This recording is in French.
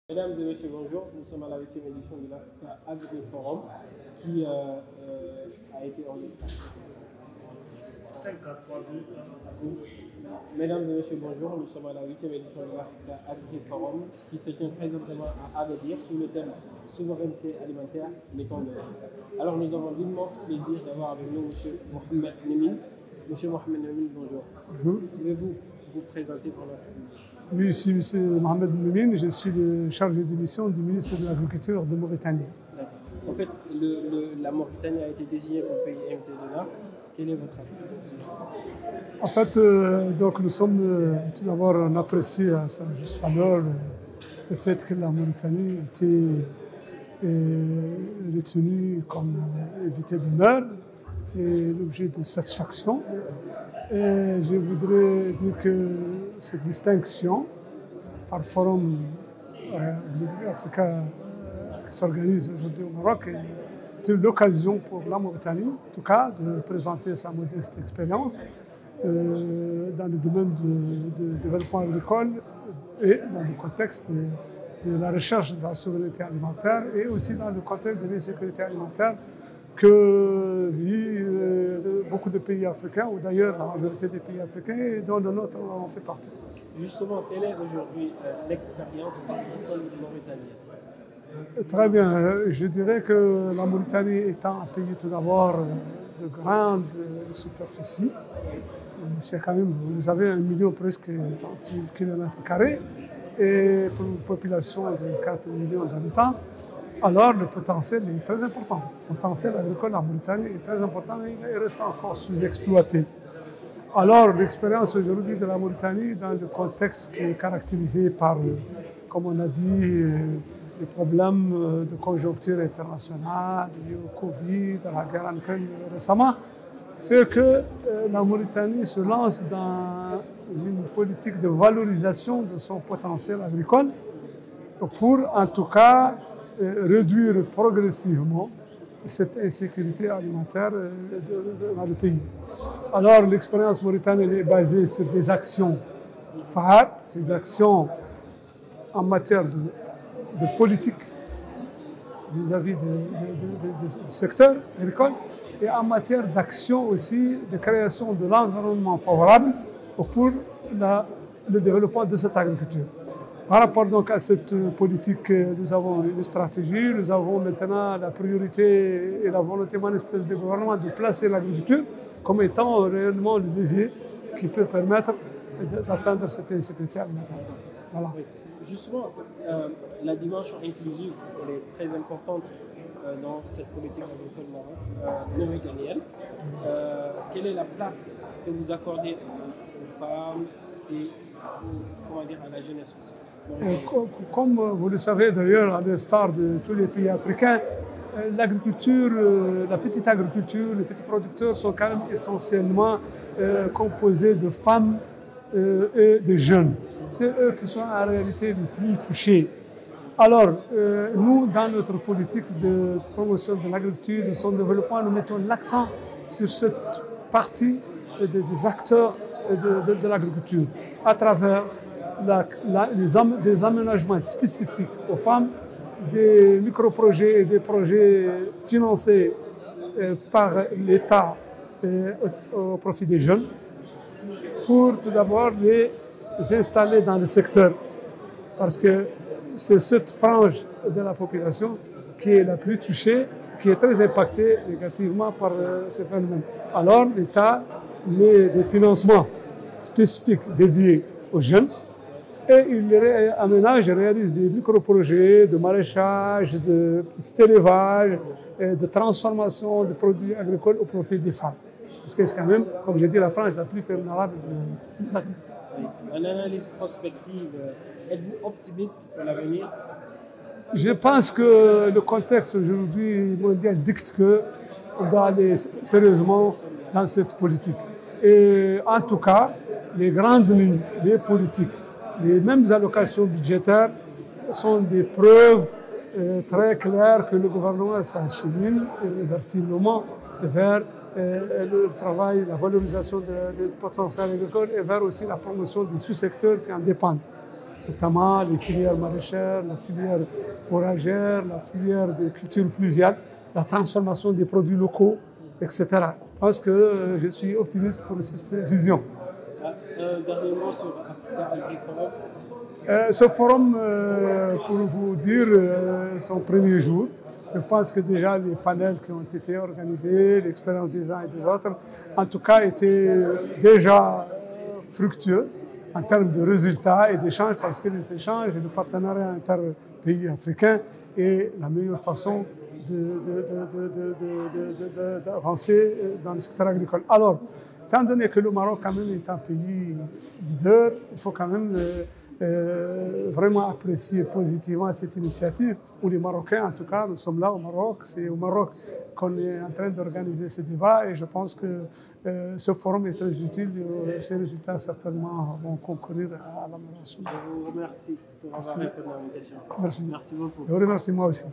Mesdames et messieurs, bonjour. Nous sommes à la 8e édition de l'Africa Agri Forum qui a été enregistrée. Mesdames et messieurs, bonjour. Nous sommes à la 8e édition de l'Africa Agri Forum qui se tient présentement à Agadir sous le thème souveraineté alimentaire, mettons de l'ordre. Alors nous avons l'immense plaisir d'avoir avec nous M. Mohamed Nemine. M. Mohamed Nemine, bonjour. Bonjour. Pouvez-vous vous présenter pour notre public? Oui, je suis M. Mohamed Nemine, je suis le chargé de mission du ministre de l'Agriculture de Mauritanie. En fait, la Mauritanie a été désignée comme pays invité de l'art. Quel est votre avis? En fait, donc nous sommes tout d'abord, on apprécie à sa juste valeur le fait que la Mauritanie était retenue comme invité d'honneur. C'est l'objet de satisfaction. Et je voudrais dire que cette distinction par Forum Africa qui s'organise aujourd'hui au Maroc est l'occasion pour la Mauritanie, en tout cas, de présenter sa modeste expérience dans le domaine du développement agricole et dans le contexte de la recherche de la souveraineté alimentaire et aussi dans le contexte de l'insécurité alimentaire que vivent beaucoup de pays africains, ou d'ailleurs la majorité des pays africains, dont le nôtre en fait partie. Justement, quelle est aujourd'hui l'expérience agricole mauritanienne? Très bien. Je dirais que la Mauritanie étant un pays tout d'abord de grande superficie, c'est quand même, vous avez 1 million presque 30 000 km² et pour une population de 4 millions d'habitants, alors le potentiel est très important. Le potentiel agricole en Mauritanie est très important et il reste encore sous-exploité. Alors l'expérience aujourd'hui de la Mauritanie dans le contexte qui est caractérisé par, comme on a dit, les problèmes de conjoncture internationale, liés au Covid, à la guerre en Ukraine récemment, fait que la Mauritanie se lance dans une politique de valorisation de son potentiel agricole pour, en tout cas, réduire progressivement cette insécurité alimentaire dans le pays. Alors l'expérience mauritanienne est basée sur des actions phares, sur des actions en matière de politique vis-à-vis du secteur agricole et en matière d'action aussi de création de l'environnement favorable pour le développement de cette agriculture. Par rapport donc à cette politique, nous avons une stratégie, nous avons maintenant la priorité et la volonté manifeste du gouvernement de placer l'agriculture comme étant réellement le levier qui peut permettre d'atteindre cette insécurité alimentaire. Voilà. Oui. Justement, la dimension inclusive elle est très importante dans cette politique agricole mauritanienne. Quelle est la place que vous accordez aux femmes et à la jeunesse aussi? Comme vous le savez d'ailleurs, à l'instar de tous les pays africains, l'agriculture, la petite agriculture, les petits producteurs sont quand même essentiellement composés de femmes et de jeunes. C'est eux qui sont en réalité les plus touchés. Alors, nous, dans notre politique de promotion de l'agriculture, de son développement, nous mettons l'accent sur cette partie des acteurs de l'agriculture à travers des aménagements spécifiques aux femmes, des micro-projets et des projets financés par l'État au profit des jeunes pour tout d'abord les installer dans le secteur parce que c'est cette frange de la population qui est la plus touchée, qui est très impactée négativement par ces phénomènes. Alors l'État met des financements spécifiques dédiés aux jeunes et il aménage et réalise des micro-projets de maraîchage, de petit élevage, de transformation de produits agricoles au profit des femmes. Parce que c'est quand même, comme j'ai dit, la frange la plus vulnérable des agriculteurs. En analyse prospective, êtes-vous optimiste pour l'avenir? Je pense que le contexte aujourd'hui mondial dicte qu'on doit aller sérieusement dans cette politique. Et en tout cas, les grandes lignes, les politiques, les mêmes allocations budgétaires sont des preuves très claires que le gouvernement s'achemine irréversiblement vers le travail, la valorisation du potentiel agricole et vers aussi la promotion des sous-secteurs qui en dépendent. notamment les filières maraîchères, la filière fourragère, la filière de culture pluviale, la transformation des produits locaux, etc. Je pense que je suis optimiste pour cette vision. Un dernier mot sur Africa AgriForum. Ce forum, pour vous dire, son premier jour. Je pense que déjà les panels qui ont été organisés, l'expérience des uns et des autres, en tout cas, étaient déjà fructueux en termes de résultats et d'échanges, parce que les échanges et le partenariat inter-pays africains est la meilleure façon d'avancer dans le secteur agricole. Alors, étant donné que le Maroc quand même est un pays leader, il faut quand même vraiment apprécier positivement cette initiative, où les Marocains, en tout cas, nous sommes là au Maroc, c'est au Maroc qu'on est en train d'organiser ce débat et je pense que ce forum est très utile et ces résultats certainement vont concourir à l'amélioration. Je vous remercie pour avoir répondu à l'invitation. Merci. Merci beaucoup. Je vous remercie moi aussi.